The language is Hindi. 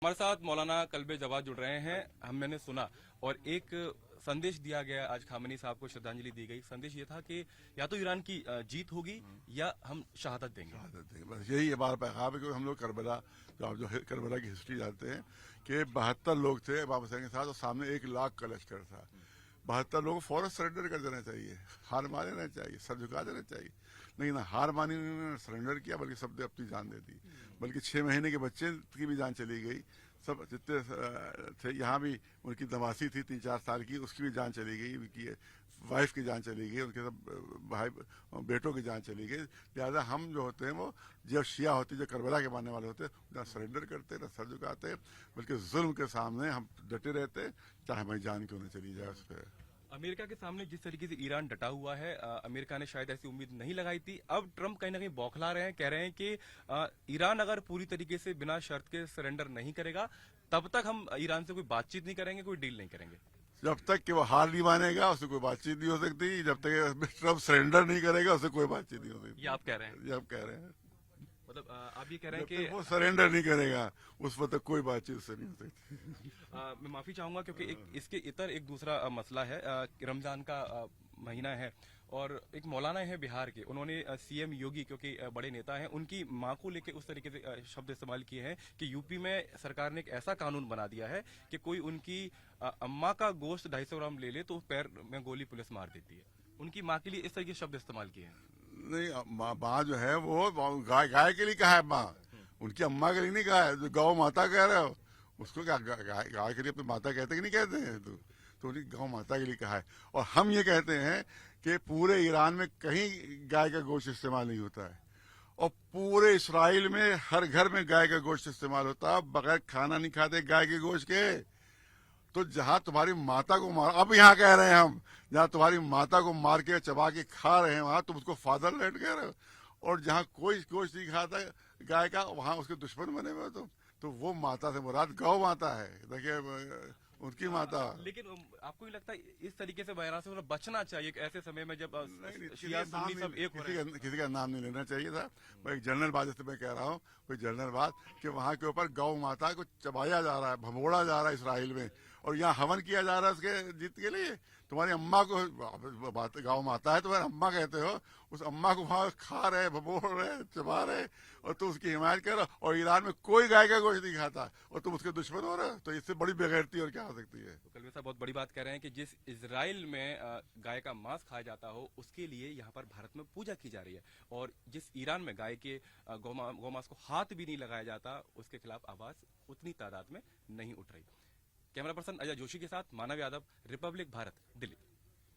हमारे साथ मौलाना कल्बे जवाद जुड़ रहे हैं। मैंने सुना और एक संदेश दिया गया आज खामेनी साहब को श्रद्धांजलि दी गई। संदेश ये था कि या तो ईरान की जीत होगी या हम शहादत देंगे। बस यही हमारा पैगाम है कि हम लोग करबला जो करबला की हिस्ट्री जानते हैं कि 72 लोग थे इमाम हुसैन के साथ और सामने 1 लाख का लश्कर था। 72 लोगों को फौरन सरेंडर कर देना चाहिए, हार मान लेना चाहिए, सर झुका देना चाहिए। नहीं ना हार मानी, उन्होंने सरेंडर किया, बल्कि सबने अपनी जान दे दी। बल्कि 6 महीने के बच्चे की भी जान चली गई। सब जितने थे यहाँ भी उनकी दमासी थी 3-4 साल की, उसकी भी जान चली गई, उनकी वाइफ की जान चली गई, उनके सब भाई बेटों की जान चली गई। लिहाजा हम जो होते हैं वो जो शिया होते जो करबला के मानने वाले होते ना सरेंडर करते ना सर झुकाते, बल्कि जुल्म के सामने हम डटे रहते, चाहे हमारी जान क्यों न चली जाए उस पर। अमेरिका के सामने जिस तरीके से ईरान डटा हुआ है, अमेरिका ने शायद ऐसी उम्मीद नहीं लगाई थी। अब ट्रंप कहीं ना कहीं बौखला रहे हैं, कह रहे हैं कि ईरान अगर पूरी तरीके से बिना शर्त के सरेंडर नहीं करेगा तब तक हम ईरान से कोई बातचीत नहीं करेंगे, कोई डील नहीं करेंगे। जब तक कि वो हार नहीं मानेगा उससे कोई बातचीत नहीं हो सकती। जब तक ट्रंप सरेंडर नहीं करेगा उससे कोई बातचीत नहीं हो सकती। ये आप कह रहे हैं? ये आप कह रहे हैं। मतलब आप ये कह रहे हैं कि वो सरेंडर नहीं करेगा उस वक्त तक कोई बातचीत उससे नहीं हो सकती। मैं माफी चाहूंगा क्योंकि इसके इतर एक दूसरा मसला है। रमजान का महीना है और एक मौलाना है बिहार के, उन्होंने सीएम योगी क्योंकि बड़े नेता हैं उनकी मां को लेके उस तरीके से शब्द इस्तेमाल किए हैं कि यूपी में सरकार ने एक ऐसा कानून बना दिया है कि कोई उनकी अम्मा का गोश्त 250 ग्राम ले ले तो पैर में गोली पुलिस मार देती है। उनकी माँ के लिए इस तरीके शब्द इस्तेमाल किए हैं। नहीं, माँ जो है वो गाय के लिए कहा है माँ, उनकी अम्मा के लिए नहीं कहा है। जो गौ माता कह रहे हो उसको क्या गाय के लिए अपनी माता कहते कि नहीं कहते हैं? तो उनकी गौ माता के लिए कहा है। और हम ये कहते हैं कि पूरे ईरान में कहीं गाय का गोश्त इस्तेमाल नहीं होता है और पूरे इसराइल में हर घर में गाय का गोश्त इस्तेमाल होता है। बगैर खाना नहीं खाते गाय के गोश्त के। तो जहां तुम्हारी माता को मार, अब यहाँ कह रहे हैं हम, जहां तुम्हारी माता को मार के चबा के खा रहे हैं वहां तुम उसको फादरलैंड कह रहे हो। और जहां कोई गोश्त नहीं खाता गाय का वहां उसके दुश्मन बने हुए हो तुम। तो वो माता से मुराद गौ माता है, देखिए उनकी माता। लेकिन आपको भी लगता है इस तरीके से बयान से मतलब बचना चाहिए ऐसे समय में जब शिया सुन्नी सब एक हो रहे हैं? किसी का नाम नहीं लेना चाहिए था। मैं एक जनरल बात जैसे मैं कह रहा हूँ, कोई जनरल बात कि वहां के ऊपर गौ माता को चबाया जा रहा है, भमोड़ा जा रहा है इसराइल में, और यहाँ हवन किया जा रहा है उसके जीत के लिए। तुम्हारी अम्मा को गौ माता है, तुम्हारी अम्मा कहते हो, उस अम्मा को वहां खा रहे, भमोड़ रहे, चबा रहे और तुम उसकी हिमायत कर रहे हो। और ईरान में कोई गाय का गोश्त नहीं खाता और तुम उसके दुश्मन हो रहे हो। तो इससे बड़ी बेगैरती और क्या हो सकती है? तो कलवे साहब बहुत बड़ी बात कह रहे हैं कि जिस इजराइल में गाय का मांस खाया जाता हो उसके लिए यहाँ पर भारत में पूजा की जा रही है, और जिस ईरान में गाय के गौमांस को हाथ भी नहीं लगाया जाता उसके खिलाफ आवाज उतनी तादाद में नहीं उठ रही। कैमरा पर्सन अजय जोशी के साथ मानव यादव, रिपब्लिक भारत, दिल्ली।